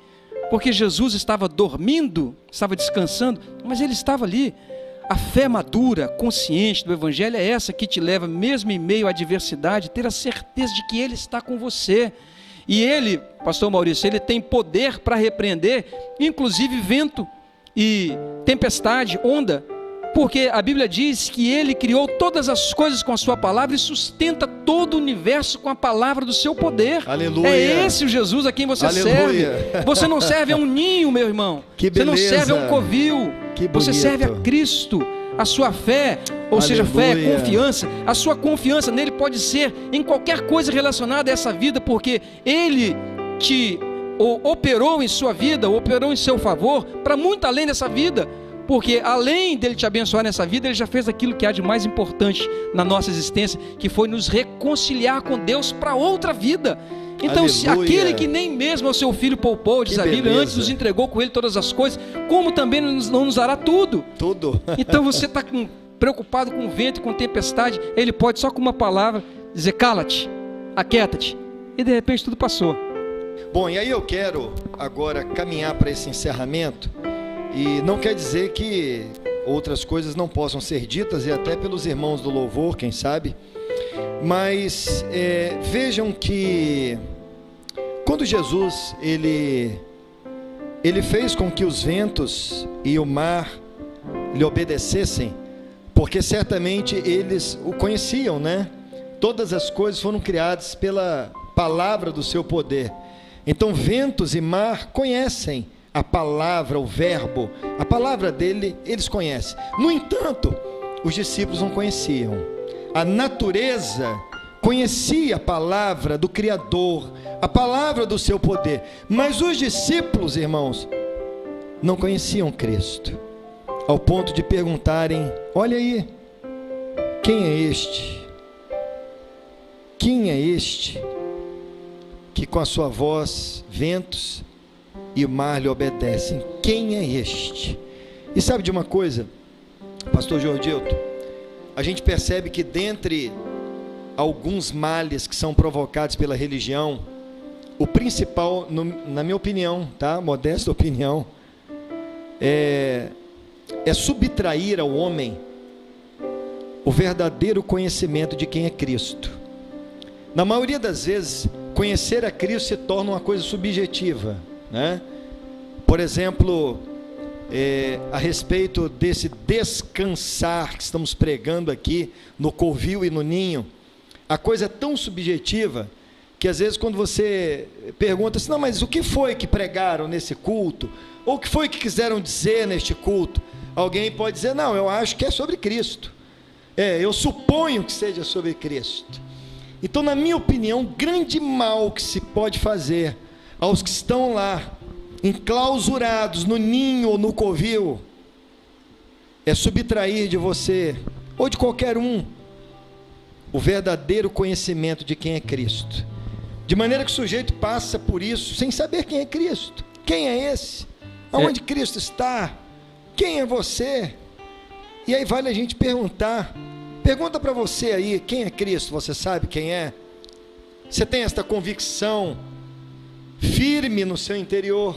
Porque Jesus estava dormindo, estava descansando, mas Ele estava ali. A fé madura, consciente do Evangelho é essa que te leva, mesmo em meio à adversidade, a ter a certeza de que Ele está com você. E Ele, pastor Maurício, Ele tem poder para repreender, inclusive vento e tempestade, onda, Porque a Bíblia diz que Ele criou todas as coisas com a sua palavra e sustenta todo o universo com a palavra do seu poder. Aleluia. É esse o Jesus a quem você serve. Você não serve a um ninho, meu irmão. Que beleza. Você não serve a um covil. Que você bonito. serve a Cristo. A sua fé, ou seja, fé, Aleluia. confiança, a sua confiança nele pode ser em qualquer coisa relacionada a essa vida, porque Ele te operou em sua vida, operou em seu favor, para muito além dessa vida. Porque além dele te abençoar nessa vida, ele já fez aquilo que há de mais importante na nossa existência, que foi nos reconciliar com Deus para outra vida. Então, se aquele que nem mesmo ao seu filho poupou, diz a Bíblia, antes nos entregou com ele todas as coisas, como também não nos dará tudo. Tudo. Então você está preocupado com vento e com tempestade, ele pode só com uma palavra dizer: cala-te, aquieta-te, e de repente tudo passou. Bom, e aí eu quero agora caminhar para esse encerramento. E não quer dizer que outras coisas não possam ser ditas, e até pelos irmãos do louvor, quem sabe. Mas vejam que quando Jesus ele fez com que os ventos e o mar lhe obedecessem, porque certamente eles o conheciam, né? Todas as coisas foram criadas pela palavra do seu poder. Então ventos e mar conhecem a palavra, o verbo, a palavra dele, eles conhecem. No entanto, os discípulos não conheciam. A natureza conhecia a palavra do Criador, a palavra do seu poder. Mas os discípulos, irmãos, não conheciam Cristo, ao ponto de perguntarem: olha aí, quem é este? Quem é este que com a sua voz, ventos e o mar lhe obedecem? Quem é este? E sabe de uma coisa, pastor Jordilton? A gente percebe que dentre alguns males que são provocados pela religião, o principal, na minha opinião, tá? Modesta opinião, é subtrair ao homem o verdadeiro conhecimento de quem é Cristo. Na maioria das vezes, conhecer a Cristo se torna uma coisa subjetiva, né? Por exemplo, a respeito desse descansar que estamos pregando aqui no covil e no ninho, a coisa é tão subjetiva que às vezes quando você pergunta assim: não, mas o que foi que pregaram nesse culto? Ou o que foi que quiseram dizer neste culto? Alguém pode dizer: não, eu acho que é sobre Cristo, eu suponho que seja sobre Cristo. Então, na minha opinião, o grande mal que se pode fazer aos que estão lá, enclausurados no ninho ou no covil, é subtrair de você, ou de qualquer um, o verdadeiro conhecimento de quem é Cristo. De maneira que o sujeito passa por isso sem saber quem é Cristo. Quem é esse? Aonde Cristo está? Quem é você? E aí vale a gente perguntar. Pergunta para você aí, quem é Cristo? Você sabe quem é? Você tem esta convicção firme no seu interior?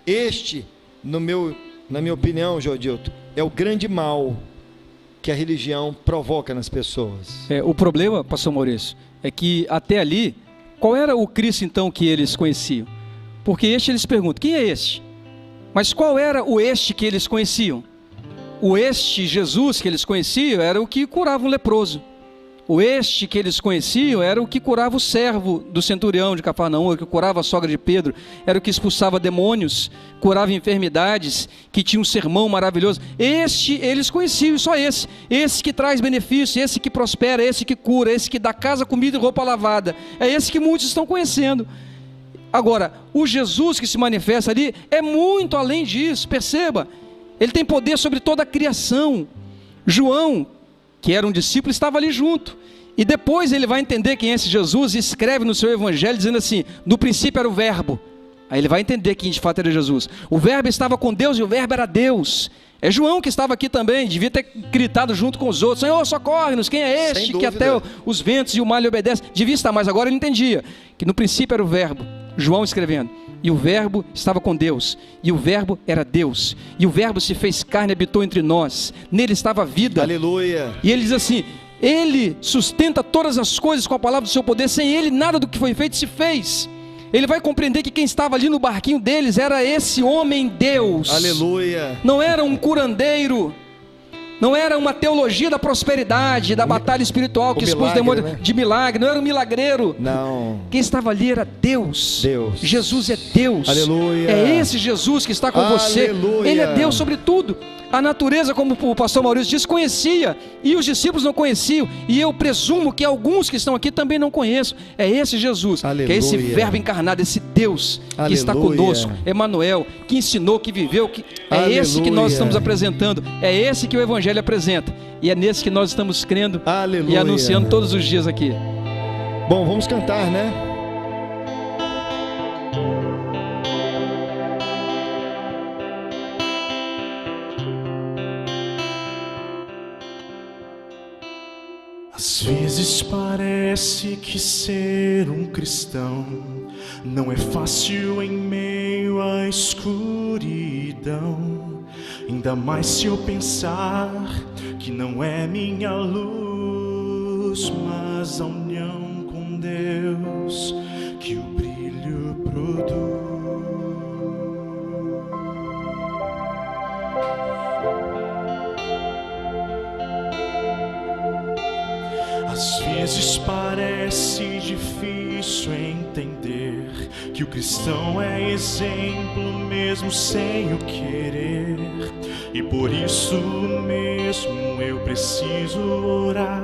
Este, na minha opinião, Jordilton, é o grande mal que a religião provoca nas pessoas. O problema, pastor Maurício, é que até ali, qual era o Cristo então que eles conheciam? Porque eles perguntam: quem é este? Mas qual era o este que eles conheciam? O este Jesus que eles conheciam era o que curava o leproso. O este que eles conheciam era o que curava o servo do centurião de Cafarnaum, o que curava a sogra de Pedro, era o que expulsava demônios, curava enfermidades, que tinha um sermão maravilhoso. Este eles conheciam, só esse. Esse que traz benefício, esse que prospera, esse que cura, esse que dá casa, comida e roupa lavada. É esse que muitos estão conhecendo. Agora, o Jesus que se manifesta ali é muito além disso, perceba. Ele tem poder sobre toda a criação. João, que era um discípulo, estava ali junto. E depois ele vai entender quem é esse Jesus e escreve no seu evangelho dizendo assim: no princípio era o verbo. Aí ele vai entender quem de fato era Jesus. O verbo estava com Deus e o verbo era Deus. É João que estava aqui também, devia ter gritado junto com os outros: Senhor, socorre-nos, quem é este que até os ventos e o mar lhe obedecem? Devia estar, mas agora ele entendia que no princípio era o verbo. João escrevendo: e o verbo estava com Deus, e o verbo era Deus, e o verbo se fez carne e habitou entre nós, nele estava a vida. Aleluia. E ele diz assim: ele sustenta todas as coisas com a palavra do seu poder, sem ele nada do que foi feito se fez. Ele vai compreender que quem estava ali no barquinho deles era esse homem Deus. Aleluia. Não era um curandeiro, Não era uma teologia da prosperidade, da batalha espiritual que expôs demônios, né? De milagre. Não era um milagreiro. Não. Quem estava ali era Deus. Deus. Jesus é Deus. Aleluia. É esse Jesus que está com você. Ele é Deus sobre tudo. A natureza, como o pastor Maurício disse, conhecia, e os discípulos não conheciam, e eu presumo que alguns que estão aqui também não conheçam. É esse Jesus, aleluia, que é esse verbo encarnado, esse Deus, aleluia, que está conosco, Emanuel, que ensinou, que viveu, que é aleluia, esse que nós estamos apresentando, é esse que o Evangelho apresenta, e é nesse que nós estamos crendo, aleluia, e anunciando todos os dias aqui. Bom, vamos cantar, né? Às vezes parece que ser um cristão não é fácil em meio à escuridão. Ainda mais se eu pensar que não é minha luz, mas a união com Deus que o brilho produz. Às vezes parece difícil entender que o cristão é exemplo mesmo sem o querer. E por isso mesmo eu preciso orar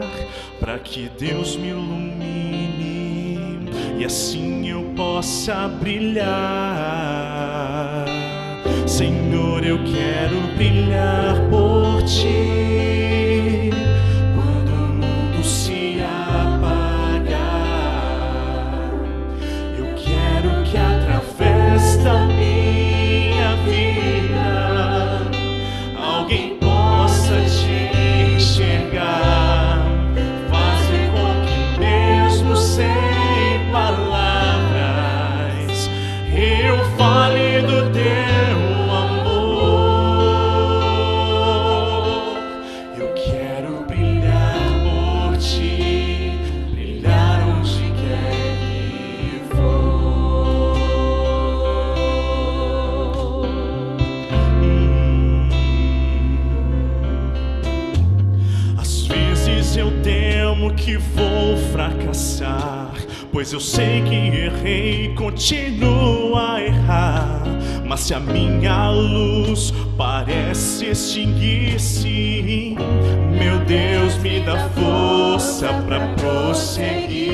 para que Deus me ilumine e assim eu possa brilhar. Senhor, eu quero brilhar por Ti. Da minha vida, alguém possa Te enxergar, fazer com que mesmo sem palavras eu fale do Teu amor. Eu quero brilhar por Ti, brilhar onde quer que for. Eu temo que vou fracassar, pois eu sei que errei e continuo a errar. Mas se a minha luz parece extinguir-se, meu Deus, me dá força pra prosseguir.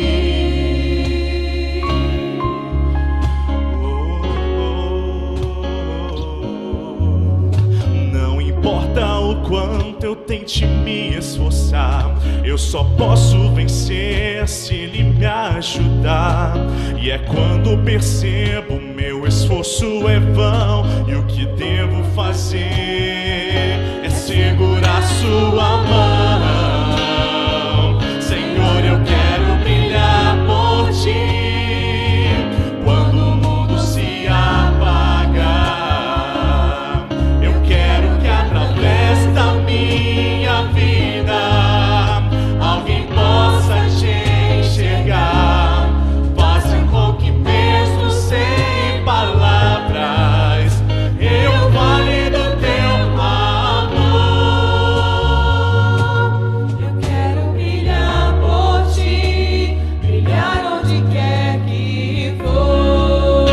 Não importa o quanto eu tente me esforçar, eu só posso vencer se Ele me ajudar. E é quando percebo meu esforço é vão, e o que devo fazer é segurar Sua mão. Senhor, eu quero brilhar por Ti quando o mundo se apagar. Eu quero que através da minha vida alguém possa Te enxergar, fazer com que mesmo sem palavras eu fale do Teu amor. Eu quero brilhar por Ti, brilhar onde quer que for.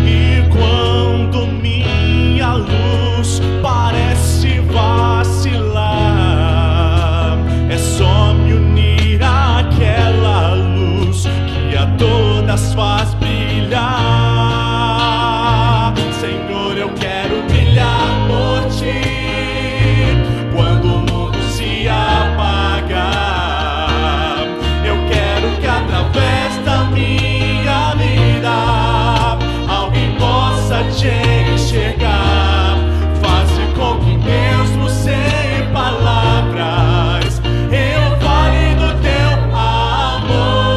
E quando minha luz parece vacilar, é só me unir àquela luz que a todas faz brilhar. Senhor, eu quero brilhar por Ti quando o mundo se apagar. Eu quero que através da minha vida alguém possa Te enxergar, fazer com que mesmo sem palavras eu fale do Teu amor.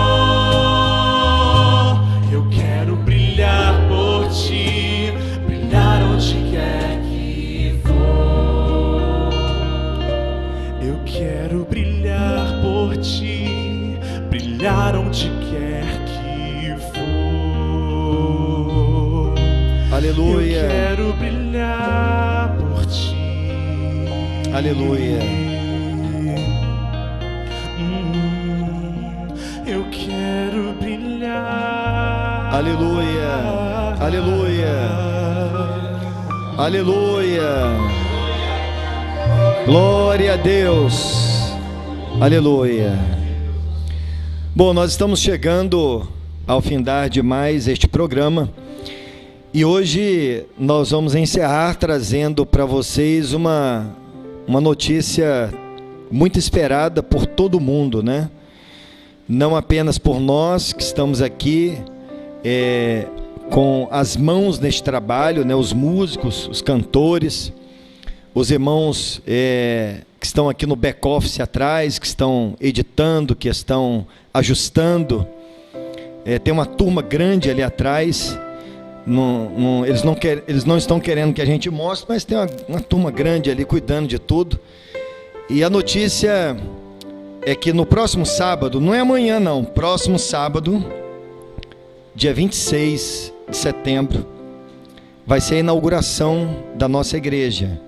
Eu quero brilhar por Ti, brilhar onde quer que for. Eu quero brilhar por Ti, brilhar onde quer que for. Aleluia. Eu quero brilhar por ti. Aleluia. Eu quero brilhar. Aleluia. Aleluia. Aleluia. Glória a Deus. Aleluia. Bom, nós estamos chegando ao findar de mais este programa. E hoje nós vamos encerrar trazendo para vocês uma notícia muito esperada por todo mundo, né? Não apenas por nós que estamos aqui com as mãos neste trabalho, né? Os músicos, os cantores, os irmãos que estão aqui no back-office atrás, que estão editando, que estão ajustando. Tem uma turma grande ali atrás. Eles não estão querendo que a gente mostre, mas tem uma turma grande ali cuidando de tudo. E a notícia é que no próximo sábado, não é amanhã não, próximo sábado, dia 26 de setembro, vai ser a inauguração da nossa igreja,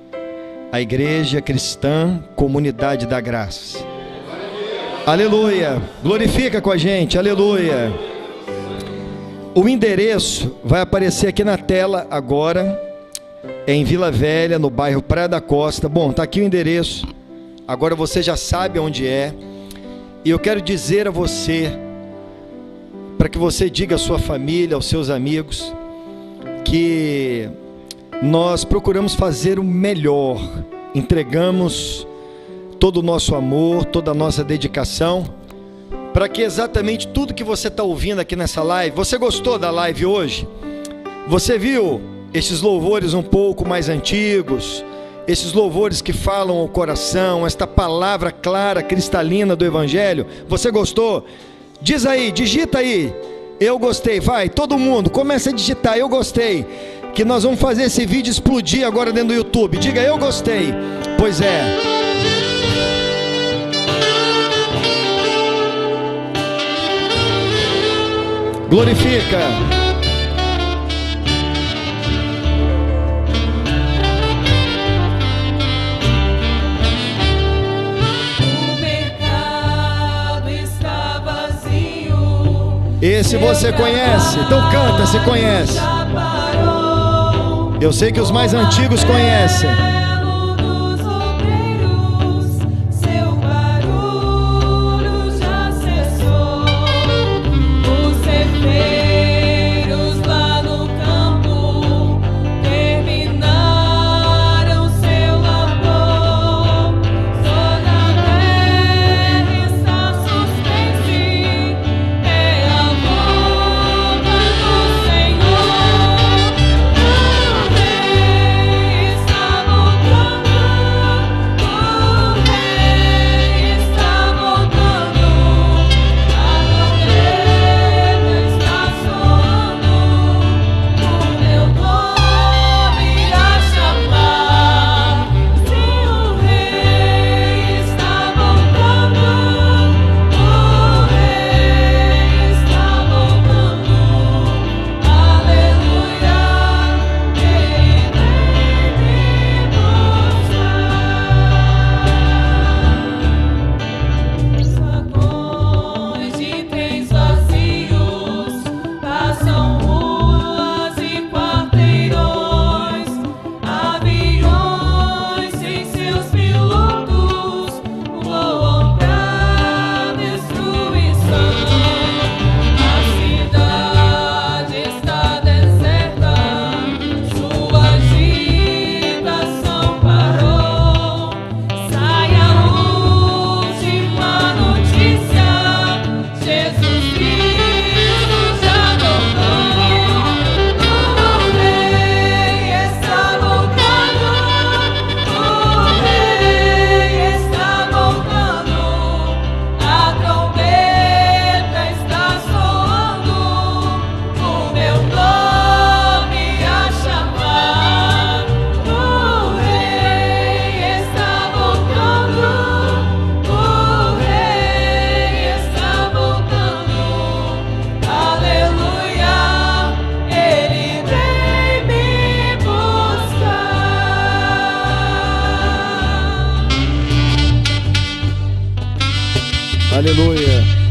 a Igreja Cristã Comunidade da Graça. Aleluia, glorifica com a gente, aleluia. O endereço vai aparecer aqui na tela agora, em Vila Velha, no bairro Praia da Costa. Bom, está aqui o endereço, agora você já sabe onde é. E eu quero dizer a você, para que você diga à sua família, aos seus amigos, que nós procuramos fazer o melhor, entregamos todo o nosso amor, toda a nossa dedicação, para que exatamente tudo que você está ouvindo aqui nessa live, você gostou da live hoje? Você viu esses louvores um pouco mais antigos, esses louvores que falam ao coração, esta palavra clara, cristalina do Evangelho? Você gostou? Diz aí, digita aí, eu gostei. Vai, todo mundo, começa a digitar, eu gostei. Que nós vamos fazer esse vídeo explodir agora dentro do YouTube. Diga, eu gostei. Pois é. Glorifica. O mercado está vazio. Esse você conhece, então canta, se conhece. Eu sei que os mais antigos conhecem. Está no Aleluia.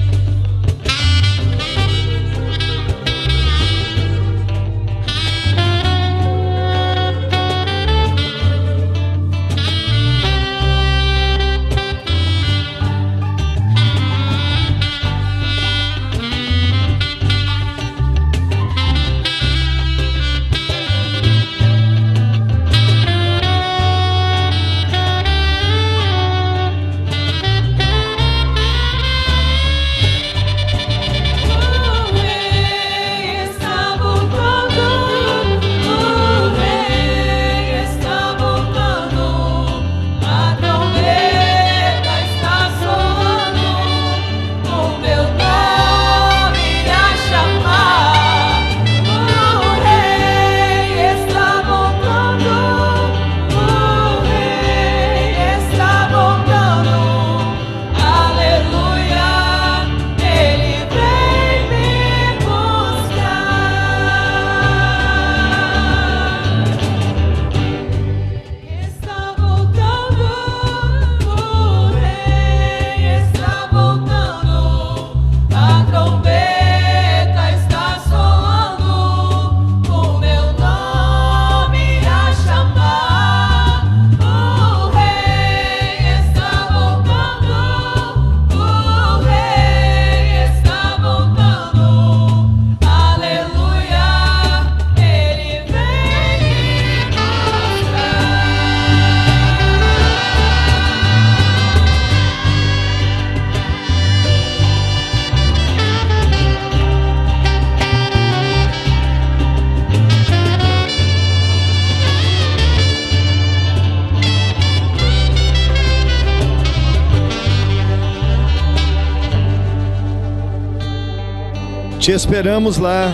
Te esperamos lá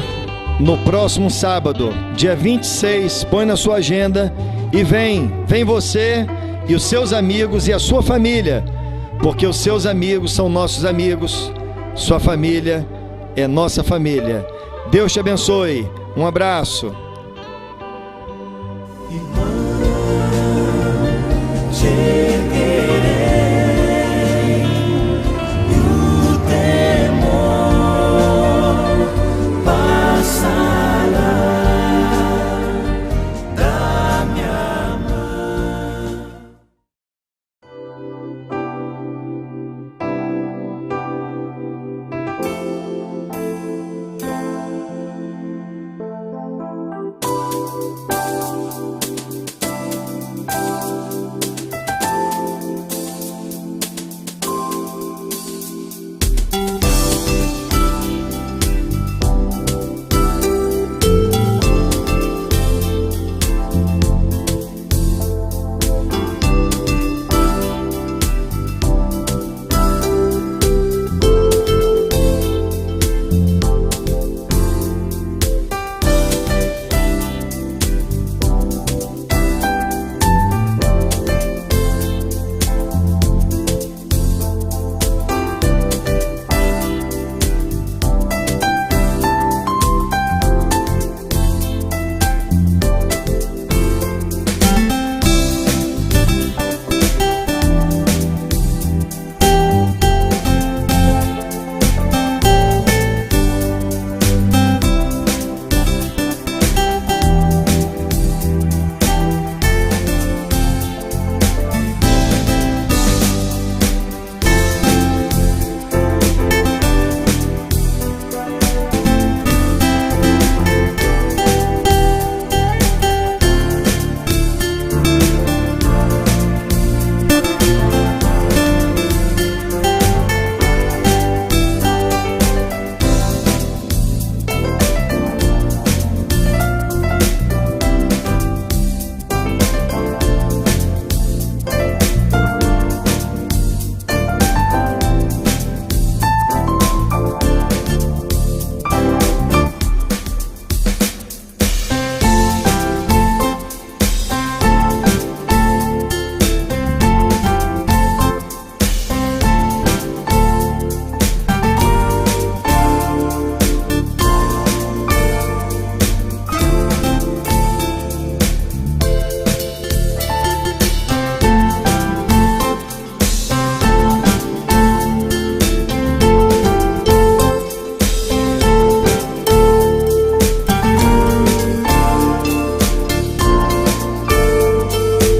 no próximo sábado, dia 26. Põe na sua agenda e vem você e os seus amigos e a sua família, porque os seus amigos são nossos amigos, sua família é nossa família. Deus te abençoe. Um abraço. Irmão.